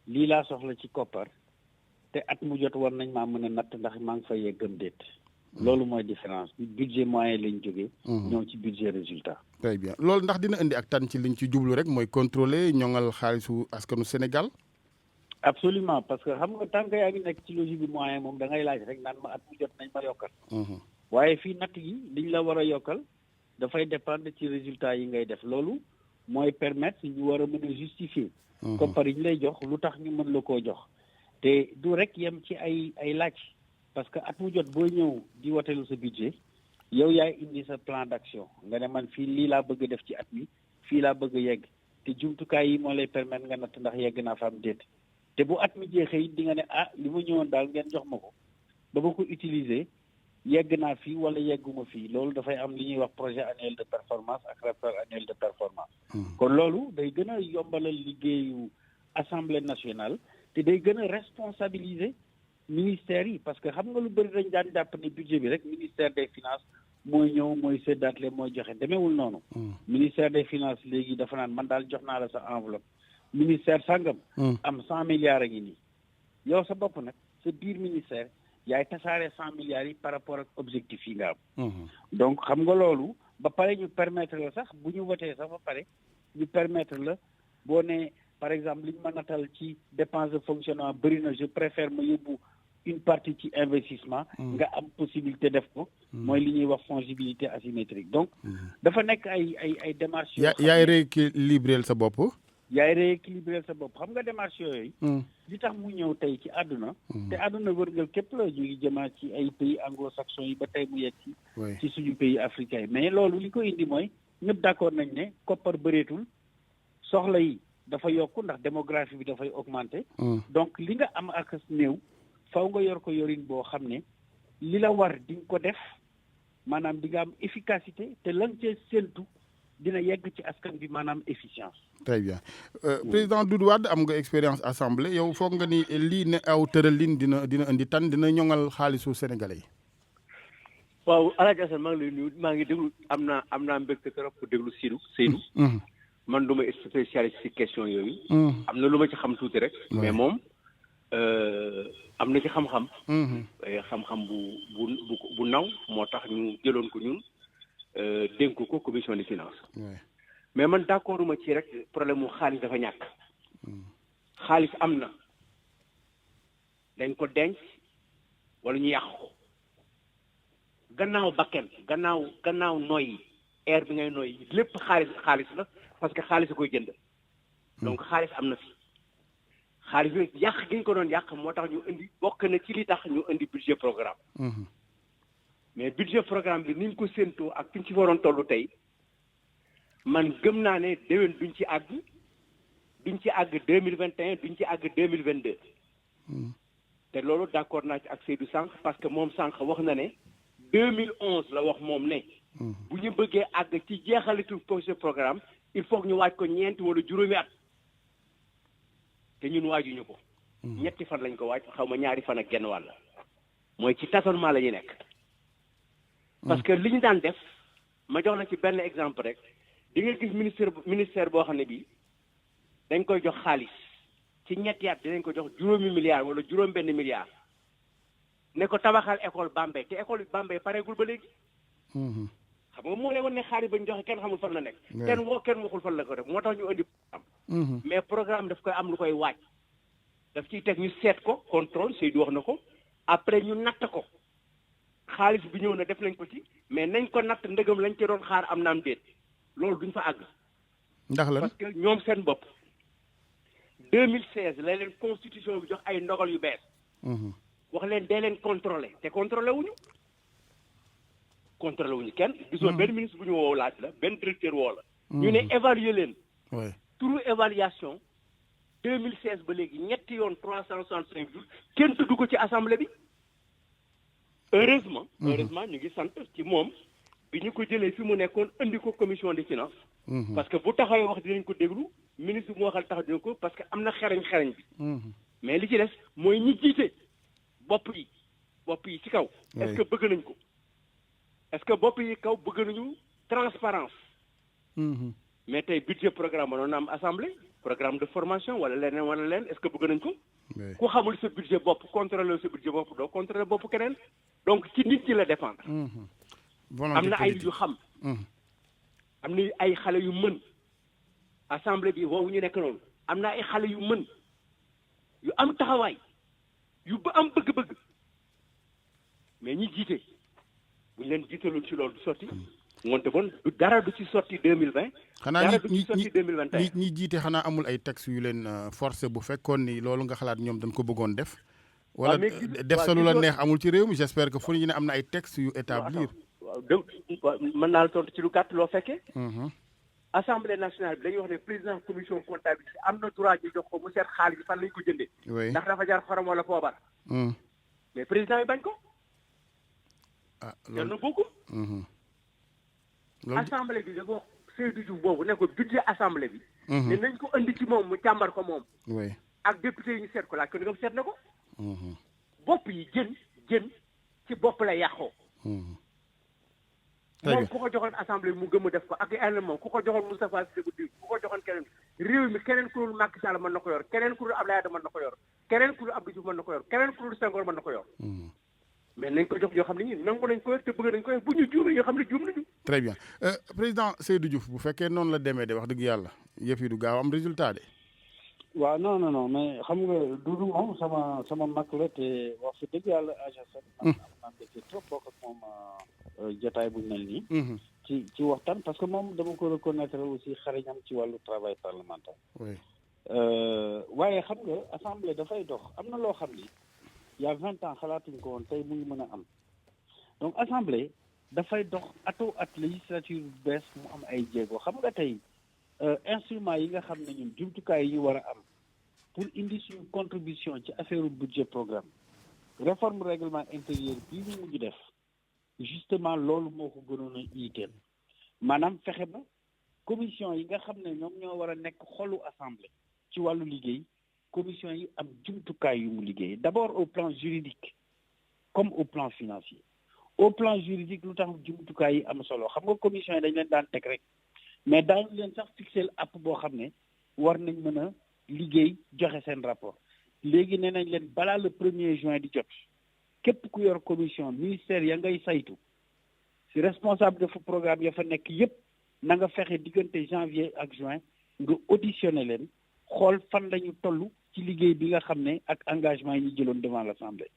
lii laa soxla ci koppar te at mu jot war nañ maa mën a natt ndax maa ngi fa yeggam déet. loolu mooy différence bi budget moyen lañ jógee. ñëw ci budget résultat. très bien loolu ndax dina indi ak tan ci liñ ci jublu rek mooy contrôler ñoŋal xaalisu askanu Sénégal. absolument parce que xam nga tant que yaa ngi nekk ci logique bi moyen moom da ngay laaj rek naan ma at mu jot nañ ma yokkal. waaye fii natt yi liñ la war a yokkal dafay dépendre ci résultat yi ngay def loolu mooy permettre ñu war a mën a justifier. koppar yi ñu lay jox lu tax ñu mën la koo jox te du rek yem ci ay laaj. parce que at mu jot booy ñëw di wotelu sa budget yow yaay indi sa plan d'action nga ne man fii lii laa bëgg a def ci at mi fii laa bëgg a yegg te jumtukaay yi moo lay permettre nga natt ndax yegg naa fa am déet te bu at mi jeexee it di nga ne li ma ñëwoon daal ngeen jox ma ko ba ma ko utiliser yegg naa fii wala yegguma fii loolu dafay am li ñuy wax projet annuel de performance ak rapport annuel de performance. kon loolu day gën a yombalal liggéeyu assemblée nationale te day gën a responsabiliser ministère yi parce que xam nga lu bëri dañ daan jàpp ne budget bi rek ministère des finances mooy ñëw mooy séddaatle mooy joxe demeewul noonu. ministère des finances léegi dafa naan man daal jox naa la sa enveloppe ministère sàngam. am 100 milliards a ngi nii. yow sa bopp nag sa biir ministère yaay tasaare 100 milliards yi par rapport ak objectif yi nga am. donc xam nga loolu ba pare ñu permettre la sax bu ñu wotee sax ba pare ñu permettre la boo nee par exemple li ñu ma natal ci dépense de fonctionnement bëri na je préfère ma yóbbu une partie ci investissement. nga am possibilité def ko. mooy li ñuy wax fongibilité asymétrique donc. dafa nekk ay démarches. yaay rééquilibrer sa bopp. yaay rééquilibrer sa bopp xam nga démarches yooyu. li tax mu ñëw tey ci àdduna. te àdduna wërngal képp la ñu ngi jëmaat ci ay pays anglo-saxons yi ba tey mu yegg ci suñu pays africains yi mais loolu li ko indi mooy ñëpp d'accord nañ ne koppar bëreetul soxla yi dafa yokk ndax démographie bi dafay augmenter. donc li nga am ak néew. faw nga yor ko yorin boo xam ne li la war di nga ko def maanaam di nga am efficacité te lan cee séntu dina yegg ci askan bi maanaam efficience. très bien président Doudou Wade am nga expérience assemblée yow foog nga ni lii ne aw tëralin dina indi tan dina ñoŋal xaalisu sénégalais yi. waaw El Hadj Assane maa ngi lay nuyu maa ngi déglu am naa mbégte trop pour déglu Seydou. man du ma spécialiste ci question yooyu. am na lu ma ci xam tuuti rek. mais moom. am na ci xam-xam. xam-xam bu naw moo tax ñu jëloon ko ñun dénk ko commission des finances. mais man d'accord ma ci rek problème mu xaalis dafa ñàkk. xaalis am na dañ ko denc wala ñu yàq ko gannaaw bakken gannaaw noyyi air bi ngay noyyi lépp xaalis la parce que xaalis a koy jënd. donc xaalis am na fi. xaalis bi yàq gi ñu ko doon yàq moo tax ñu indi bokk na ci li tax ñu indi budget programme. mais budget programme bi ni ñu ko séentoo ak fi ñu ci waroon tollu tey man gëm naa ne déwén duñ ci àgg 2021 duñ ci àgg 2022. te loolu d'accord naa ci ak Seydou sànq parce que moom sànq wax na ne 2011 la wax moom ne. bu ñu bëggee àgg ci jeexalitu budget programme il faut que ñu waaj ko ñeenti wala juróomi at. te ñun waajuñu ko. ñetti fan lañ ko waaj xaw ma ñaari fan ak genn wàll. mooy ci tâtonnement la ñu nekk. parce que li ñu daan def ma jox la ci benn exemple rek di nga gis ministère boo xam ne bii dañ koy jox xaalis ci ñetti at dinañ ko jox juróomi milliards wala juróom benn milliard ne ko tabaxal école Bambey te école Bambey pareegul ba léegi. xam nga moo lay wan ne xaalis ba ñu joxe kenn xamul fan la nekk. kenn waxul fan la ko def moo tax ñu indi programme. mais programme daf koy am lu koy waaj. daf ciy teg ñu seet ko contrôle Seydou wax na ko après ñu natt ko xaalis bi ñëw na def nañ ko ci mais nañ ko natt ndëgam lañ ci doon xaar am naam déet loolu duñ fa àgg. ndax la parce que ñoom seen bopp 2016 la leen constitution bi jox ay ndogal yu bees. wax leen dee leen contrôler te contrôler wuñu kenn. gisoo benn ministre bu ñu woo laaj la benn directeur woo la. ñu ne évaluer leen. turu évaluation 2016 ba léegi ñetti yoon 365 jours kenn tudd ko ci assemblée bi. heureusement ñu ngi sant ci moom bi ñu ko jëlee fi mu nekkoon indi ko commission des finances. parce que bu taxawee wax dinañ ko déglu ministre bu waxal tax dina ko parce que am na xereñ bi. mais li ci des mooy ñi jiite bopp yi ci kaw. est-ce que bëgg nañ ko. est-ce que bopp yi kaw bëgg nañu transparence. mais tey budget programme mënoon na am assemblée programme de formation wala leneen est-ce que bëgg nañ ko. ku xamul sa budget bopp contrôler sa budget bopp doo contrôler bopp keneen. donc ci nit ñi la dépendre. am na ay yu xam. am na ay xale yu mën. assemblée bi woowu ñu nekk noonu. am na ay xale yu mën yu am taxawaay yu ba am bëgg-bëgg mais ñi jiite bu ñu leen jiitalul ci loolu du sotti. moonte bon dara du ci sotti 2020. dara du ci sotti 2021 ñi jiite xanaa amul ay textes yu leen forcé bu fekkoon ni loolu nga xalaat ñoom dañ ko bëggoon def. wala def sa lu la neex amul ci réew mi j'espère que fu ñu ne am na ay textes yu établir. waaw mën naa la tontu ci lu gàtt loo fekkee. assemblée nationale bi dañuy wax ne président commission comptabilité am na droit ñu jox ko mu seet xaalis bi fan lañ ko jëndee. ndax dafa jar xorom wala poobar. mais président yi bañ ko. loolu na bokku. assemblée bi dafa Seydou Diouf boobu ne ko budget assemblée bi. ne nañ ko andi ci moom mu càmbar ko moom. ak député yi ñu seet ko laaj ko ni ko seet na ko. bopp yi jën ci bopp la yàqoo. moom ku ko joxoon assemblée mu gëm a def ko ak ay moom ku ko joxoon Moustapha Cissé Diop ku ko joxoon keneen réew mi keneen ku dul Macky Sall mën na ko yor keneen ku dul Abdoulaye Wade mën na ko yor keneen ku dul Abdou Diouf mën na ko yor keneen ku dul Senghor mën na ko yor. mais nañ ko jox yoo xam ne ñun nangu nañ ko yor te bëgg nañ ko yor bu ñu juumee yoo xam ne juum nañu. très bien président Seydou Diouf bu fekkee noonu la demee de wax dëgg yàlla yëf yi du gaaw am résultat de. waaw non mais xam nga Doudou moom sama mag la te wax dëgg yàlla AGSM. am naa mbégte trop bokk ak moom jotaay bu mel nii. ci waxtaan parce que moom dama ko reconnaître aussi xarañam ci wàllu travail parlementaire. waaye xam nga assemblée dafay dox am na loo xam ni il y a 20 ans xalaatuñ ko woon tey mu ngi mën a am donc assemblée dafay dox at législature bu bees mu am ay jéego xam nga tey instruments yi nga xam ne ñun jumtukaay yi ñu war a am pour indi suñu contribution ci affaire budget programme réforme règlement intérieur bii ñu mujj def justement loolu moo ko gënoon a yitteel maanaam fexe ba commission yi nga xam ne ñoom ñoo war a nekk xolu assemblée ci wàllu liggéey commission yi am jumtukaay yu mu liggéey d'abord au plan juridique comme au plan financier au plan juridique lu tax jumtukaay yi am solo xam nga commission yi dañ leen daan teg rek mais daañu leen sax fixer app boo xam ne war nañ mën a liggéey joxe seen rapport léegi nee nañ leen balaa le 1er juin di jot képp ku yor commission ministère ya ngay saytu si responsable de programme ya fa nekk yépp na nga fexe diggante janvier ak juin nga auditionné leen xool fan lañu toll ci liggéey bi nga xam ne ak engagement yi ñu jëloon devant l'Assemblée.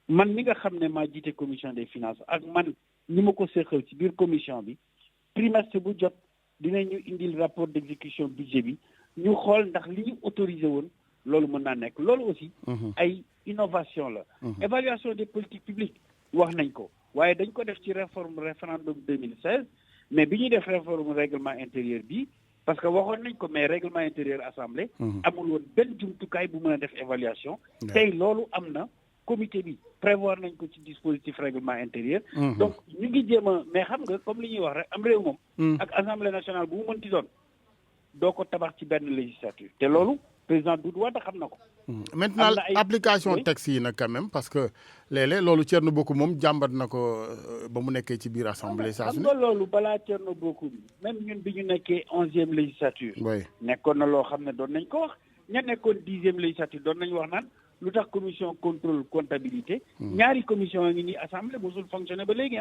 Man mi nga xam ne maa jiite commission des finances ak man ñi ma ko séqal ci biir commission bi trimestre bu jot dinañu indil rapport d'exécution budget bi ñu xool ndax li ñu autorisé woon loolu mën naa nekk loolu aussi ay innovation la évaluation des politiques publiques wax nañ ko waaye dañ ko def ci réforme référendum 2016 mais bi ñuy def réforme règlement intérieur bi parce que waxoon nañ ko mais règlement intérieur assemblée amul woon benn jumtukaay bu mën a def évaluation tey loolu am na comité bi prévoir nañ ko ci dispositif règlement intérieur donc ñu ngi jéem a mais xam nga comme li ñuy wax rek am réew moom ak assemblée nationale bu mu mënti doon doo ko tabax ci benn législature te loolu président Doudou Wade xam na ko maintenant application texte yi nag quand même parce que léeg-léeg loolu Thierno Bocoum moom jàmbat na ko ba mu nekkee ci biir assemblée saa su ne xam nga loolu balaa Thierno Bocoum même ñun bi ñu nekkee 11e législature nekkoon na loo xam ne doon nañ ko wax ña nekkoon 10e législature doon nañ wax naan lu tax commission contrôle comptabilité ñaari commission ngi ni assemblée mosul fonctionné ba léegi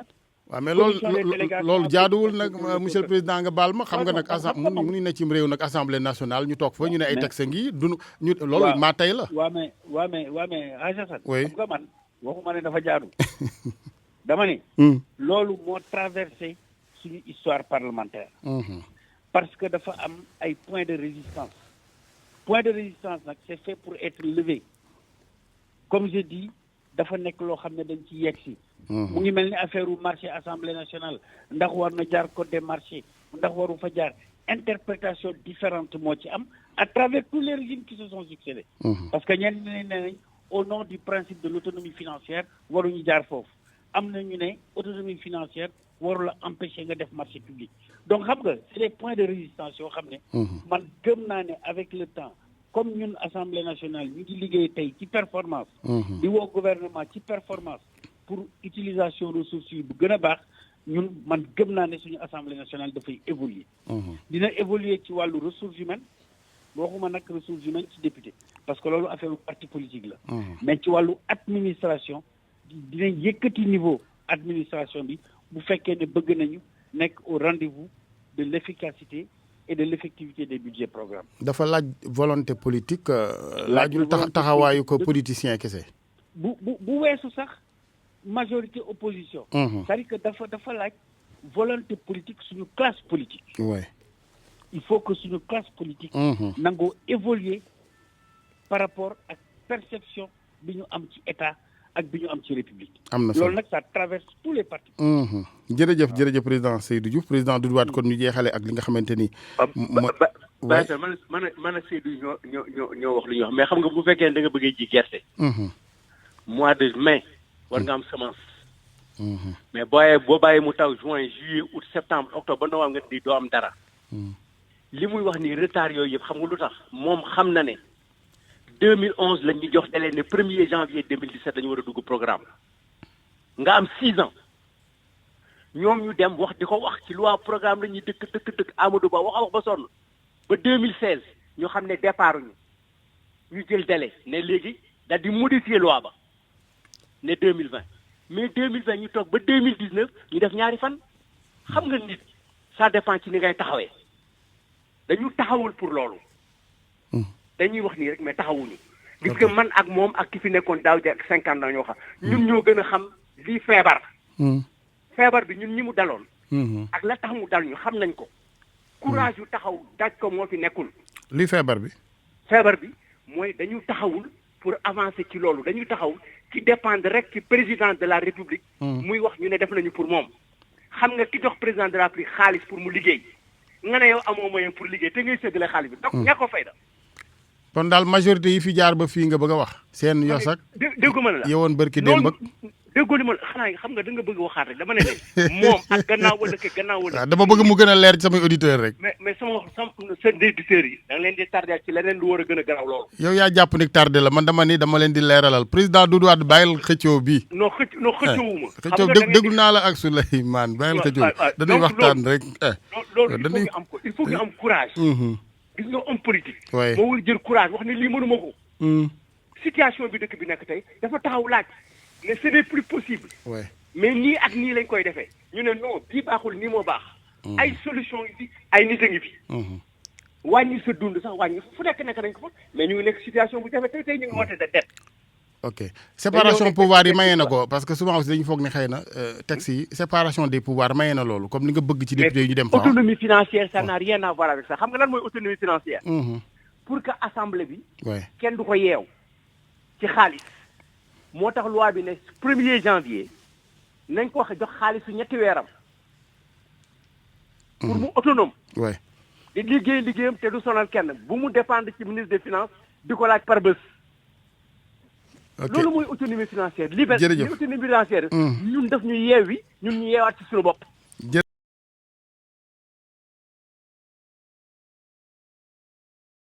waaw mais loolu jaaduwul nag monsieur le président nga baal ma xam nga nag assemblée mu ni na ci réew nag assemblée nationale ñu toog fa ñu ne ay texte ngi du ñu loolu maa tey la waaw mais Hadj Assane xam nga man waxuma ne dafa jaadu dama ne loolu moo traversé suñu histoire parlementaire parce que dafa am ay points de résistance nag c'est fait pour être levé comme je dis dafa nekk loo xam ne dañ ci yegg si mu ngi mel ni affaire u marché assemblée nationale ndax war na jaar code des marchés ndax waru fa jaar interprétation différente moo ci am à travers tous les régimes qui se sont succédés parce que ñenn ne nañ au nom du principe de l'autonomie financière waruñu jaar foofu am na ñu ne autonomie financière waru la empêcher nga def marché public donc xam nga c'est des points de résistance yoo xam ne man gëm naa ne avec le temps comme ñun assemblée nationale ñu ngi liggéey tey ci performance di woo gouvernement ci performance pour utilisation ressources yi bu gën a baax ñun man gëm naa ne suñu assemblée nationale dafay évoluer dina évoluer ci wàllu ressources humaines waxuma nag ressources humaines ci député parce que loolu affaire parti politique la mais ci wàllu administration dinañ yëkkati niveau administration bi bu fekkee ne bëgg nañu nekk au rendez-vous de l'efficacité et de l'effectivité des budgets programmes. dafa laaj volonté politique laajul taxawaayu ko politicien kese. bu weesu sax majorité opposition. c'est-à-dire que dafa laaj volonté politique suñu classe politique. ouais. il faut que suñu classe politique. nangoo évoluer par rapport ak perception bi ñu am ci état ak bi ñu am ci république. am na solo loolu nag ça traverse tous les partis. jërëjëf président Seydou Diouf président Doudou Wade kon ñu jeexale ak li nga xamante ni. man ak Seydou ñoo wax lu ñuy wax mais xam nga bu fekkee da nga bëggee ji gerte. mois de mai war nga am semence. mais boo bàyyi mu taw juin juillet août septembre octobre ba novembre nga di doo am dara. li muy wax ni retard yooyu yëpp xam nga lu tax moom xam na ne 2011 lañ ñu jox dalee ne 1er janvier 2017 dañu war a dugg programme nga am 6 ans ñoom ñu dem wax di ko wax ci loi programme la ñuy dëkk Amadou Ba wax ba sonn ba 2016 ñu xam ne départ ñu jël délai ne léegi daal di modifier loi ba ne 2020 mais 2020 ñu toog ba 2019 ñu def ñaari fan xam nga nit ça dépend ci ni ngay taxawee dañu taxawul pour loolu dañuy wax nii rek mais taxawuñu gis nga man ak moom ak ki fi nekkoon daaw ak 50 ans ñoo xam ñun ñoo gën a xam lii feebar bi ñun ñi mu daloon ak la tax mu dal ñu xam nañ ko courage yu taxaw daj ko moo fi nekkul lii feebar bi mooy dañu taxawul pour avancer ci loolu dañu taxaw ci dépendre rek ci président de la république muy wax ñu ne def nañu pour moom xam nga ki jox président de la république xaalis pour mu liggéey nga ne yow amoo moyen pour liggéey te ngay séddale xaalis bi donc ñàkk ko fayda kon daal majorité yi fi jaar ba fii nga bëgg a wax seen yos ak déggu ma la yowoon bërki démb ak déggoo li ma xanaa xam nga da nga bëgg waxaat rek dama ne leen moom ak gannaaw wala dama bëgg mu gën a leer ci samay auditeurs rek mais sama seen auditeurs yi da nga leen di tardé ci leneen lu war a gën a gannaaw loolu yow yaa jàpp ni tardé la man dama leen di leeralal président Doudou Wade bàyyil xëccoo bi xëccoowuma xëccoo déglu naa la ak Souleymane bàyyil xëccoo dañuy waxtaan rek loolu il faut que am courage gis nga homme politique moo war jël courage wax ne lii mënuma ko situation bi dëkk bi nekk tey dafa taxaw laaj ne ce n'est plus possible. Ouais. mais nii ak nii lañ koy defee ñu ne non bii baaxul nii moo baax. ay solution yi ay nit a ngi fi. wàññi sa dund sax wàññi fu nekk nañ ko fa mais ñu ngi nekk situation bu jafe tey ñu ngi woote de dette. ok séparation pouvoir yi mayee na ko parce que souvent aussi dañu foog ne xëy na texte yi séparation des pouvoirs mayee na loolu comme ni nga bëgg ci député yi ñu dem fa. autonomie financière ça n'a rien à voir avec ça xam nga lan mooy autonomie financière. pour que assemblée bi. kenn du ko yeew ci xaalis. moo tax loi bi ne 1er janvier nañ ko wax jox xaalisu 3 weeram. pour mu autonome. di liggéeyam te du sonal kenn bu mu dépendre ci ministre des finances di ko laaj par bés. loolu mooy autonomie financière. jërëjëf autonomie financière. ñun daf ñu yeewi ñun ñu yeewaat ci suñu bopp.